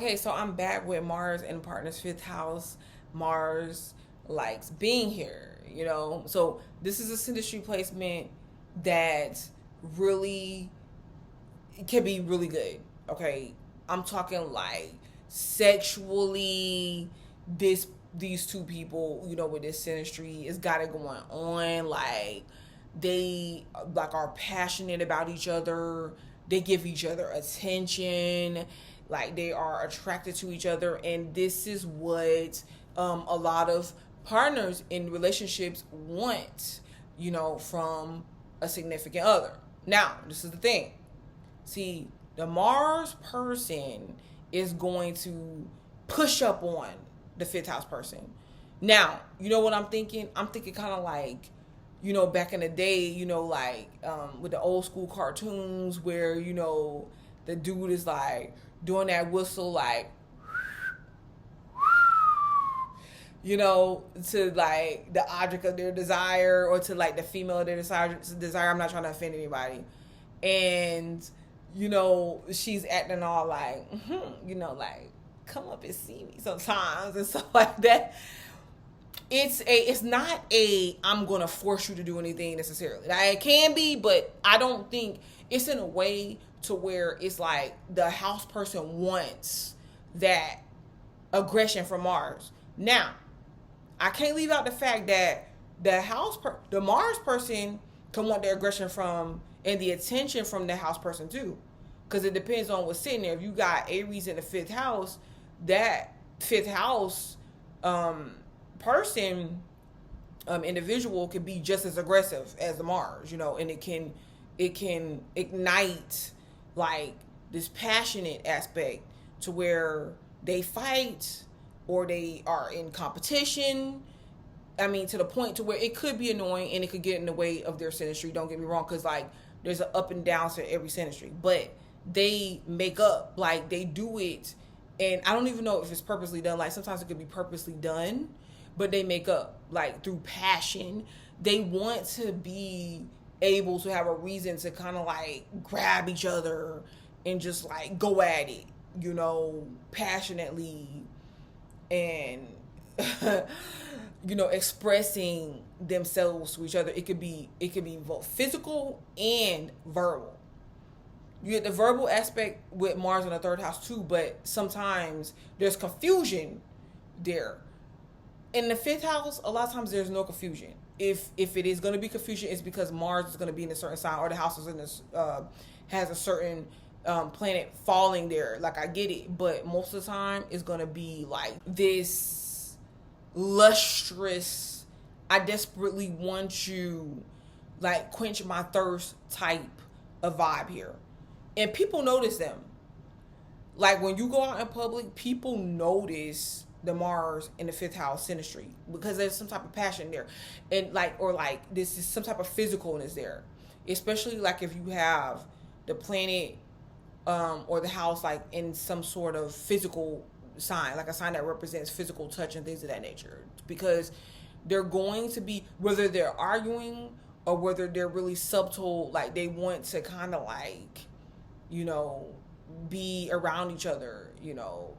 Okay, so I'm back with Mars in partner's fifth house. Mars likes being here, So this is a Synastry placement that really can be really good. Okay, I'm talking like sexually. These two people, with this Synastry, it's got it going on. Like they like are passionate about each other. They give each other attention. Like they are attracted to each other, and this is what a lot of partners in relationships want, from a significant other. Now, this is the thing. See, the Mars person is going to push up on the fifth house person. Now, you know what I'm thinking? I'm thinking kind of like, back in the day, with the old school cartoons where, the dude is like doing that whistle, like, to like the object of their desire or to like the female of their desire. I'm not trying to offend anybody. And, she's acting all like, like, come up and see me sometimes and stuff like that. It's not a I'm gonna force you to do anything necessarily. Now, it can be, but I don't think it's in a way to where it's like the house person wants that aggression from Mars. Now, I can't leave out the fact that the Mars person can want the aggression from and the attention from the house person too, because it depends on what's sitting there. If you got Aries in the fifth house, that fifth house person individual can be just as aggressive as the Mars, and it can ignite like this passionate aspect to where they fight or they are in competition. I mean, to the point to where it could be annoying and it could get in the way of their Synastry. Don't get me wrong, because like there's an up and down to every Synastry, but they make up, like they do it, and I don't even know if it's purposely done. Like sometimes it could be purposely done, but they make up like through passion. They want to be able to have a reason to kind of like grab each other and just like go at it, passionately, and expressing themselves to each other. It could be both physical and verbal. You get the verbal aspect with Mars in the third house too, but sometimes there's confusion there. In the fifth house, a lot of times there's no confusion. If it is going to be confusion, it's because Mars is going to be in a certain sign, or the house is in this has a certain planet falling there. Like I get it, but most of the time it's going to be like this lustrous, I desperately want you, like quench my thirst type of vibe here. And people notice them. Like when you go out in public, people notice the Mars in the fifth house Synastry because there's some type of passion there, and like this is some type of physicalness there, especially like if you have the planet or the house like in some sort of physical sign, like a sign that represents physical touch and things of that nature, because they're going to be, whether they're arguing or whether they're really subtle, like they want to kind of like be around each other,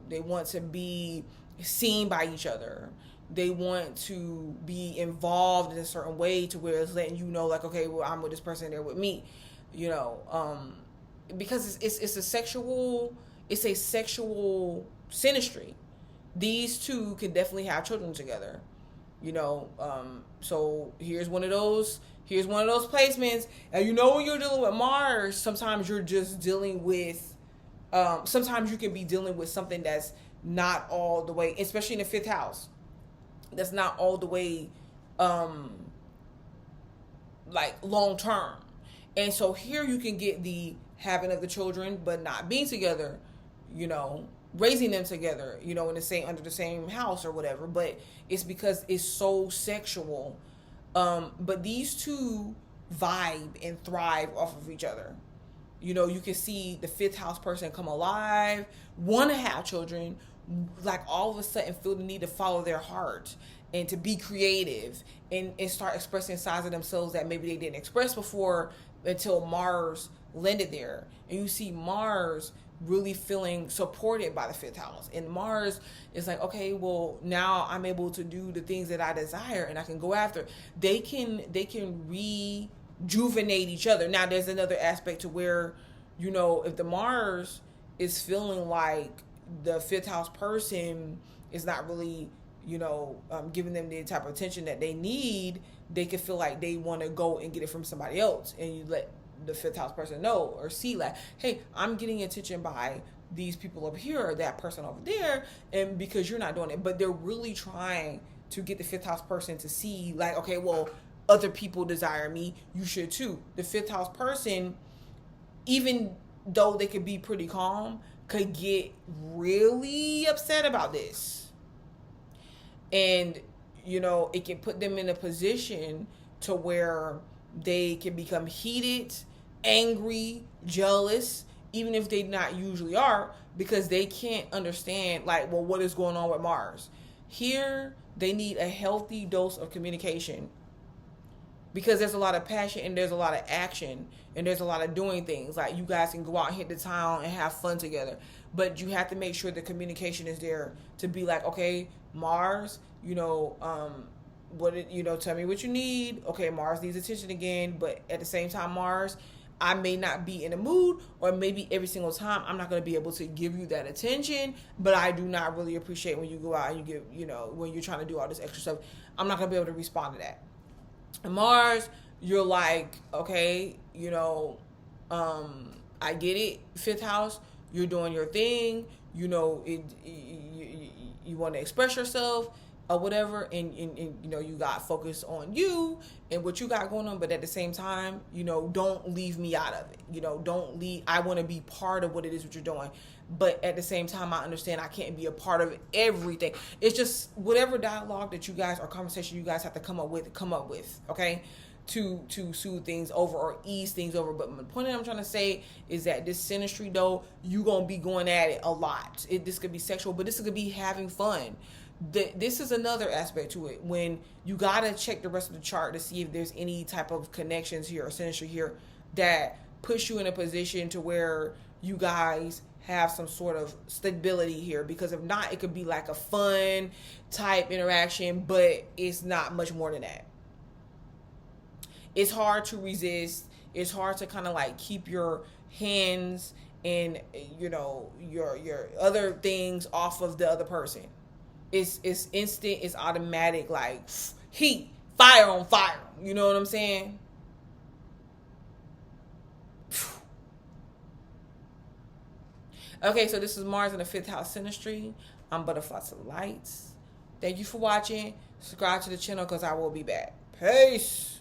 they want to be seen by each other, they want to be involved in a certain way to where it's letting like, okay, well, I'm with this person, they're with me, because it's a sexual Synastry. These two can definitely have children together, so here's one of those placements. And when you're dealing with Mars, sometimes you're just dealing with sometimes you can be dealing with something that's not all the way, especially in the fifth house, that's not all the way like long term. And so here you can get the having of the children but not being together, raising them together, in the same, under the same house or whatever, but it's because it's so sexual. But these two vibe and thrive off of each other. You can see the fifth house person come alive, want to have children, like all of a sudden feel the need to follow their heart and to be creative and start expressing sides of themselves that maybe they didn't express before until Mars landed there. And you see Mars really feeling supported by the fifth house. And Mars is like, okay, well, now I'm able to do the things that I desire and I can go after. They can rejuvenate each other. Now there's another aspect to where, you know, if the Mars is feeling like the fifth house person is not really, you know, giving them the type of attention that they need, they can feel like they want to go and get it from somebody else. And you let the fifth house person know or see like, hey, I'm getting attention by these people up here or that person over there, and because you're not doing it. But they're really trying to get the fifth house person to see like, okay, well, other people desire me, you should too. The fifth house person, even though they could be pretty calm, could get really upset about this. And, you know, it can put them in a position to where they can become heated, angry, jealous, even if they not usually are, because they can't understand, like, well, what is going on with Mars? Here, they need a healthy dose of communication, because there's a lot of passion and there's a lot of action and there's a lot of doing things. Like, you guys can go out and hit the town and have fun together, but you have to make sure the communication is there to be like, okay, Mars, you know, tell me what you need. Okay, Mars needs attention again, but at the same time, Mars, I may not be in a mood, or maybe every single time I'm not going to be able to give you that attention, but I do not really appreciate when you go out and you give, you know, when you're trying to do all this extra stuff, I'm not going to be able to respond to that. And Mars, you're like, okay, you know, I get it, fifth house, you're doing your thing, you know, you want to express yourself or whatever, and you know, you got focus on you and what you got going on, but at the same time, you know, don't leave me out of it. You know, don't leave. I want to be part of what it is what you're doing, but at the same time, I understand I can't be a part of everything. It's just whatever dialogue that you guys or conversation you guys have to come up with, okay, to soothe things over or ease things over. But the point that I'm trying to say is that this synastry, though, you gonna be going at it a lot. This could be sexual, but this could be having fun. This is another aspect to it, when you gotta check the rest of the chart to see if there's any type of connections here or synastry here that push you in a position to where you guys have some sort of stability here. Because if not, it could be like a fun type interaction, but it's not much more than that. It's hard to resist. It's hard to kind of like keep your hands and, you know, your other things off of the other person. It's instant, it's automatic, like heat, fire on fire. You know what I'm saying? Okay, so this is Mars in the fifth house synastry. I'm Butterfly to the Lights. Thank you for watching. Subscribe to the channel because I will be back. Peace.